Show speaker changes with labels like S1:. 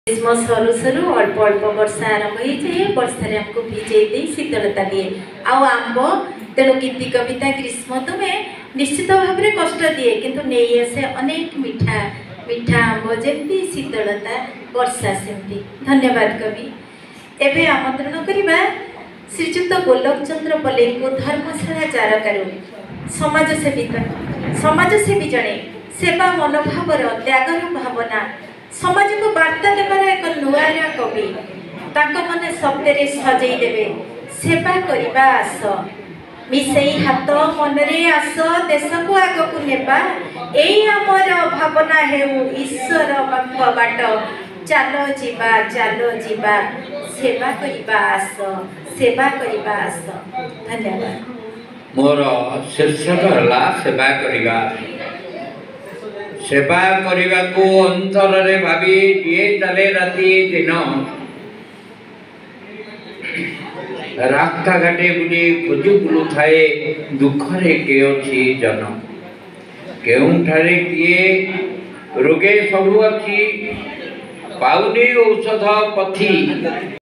S1: ग्रीष्म सरू सरू अल्प अल्प वर्षा आरंभ हो वर्षा आमको भिजे शीतलता दिए आंब तेणु गीति कविता ग्रीष्म तुम्हें निश्चित भाव में कष्ट दिए किंतु नहीं आसे अनेक मिठा मिठा आंब जमी शीतलता वर्षा सेमती। धन्यवाद कवि। एवं आमंत्रण करवा श्रीजुक्त गोलोक चंद्र पल्ले को धर्मशाला चारकार समाजसेवी जड़े सेवा मनोभावर त्यागर भावना समाज को वार्ता देवार एक नुआर कवि मन शब्द सजई देवे सेवा करने आस मिसई हाथ मन आस देश को आग को नेबा यही आमर भावना है ईश्वर बाट चलो जीवा सेवा करने आस सेवा करने आस। धन्यवाद।
S2: मोर शीर्षक है सेवा करने सेवा करने को अंतर रे भाभी दिए चले राति दिन रास्ता घाटे बुली खोजु बुलु थाए दुखरे के अछि जन केउठारे किए रोगे सबु अछि पाउनी औषध पथी।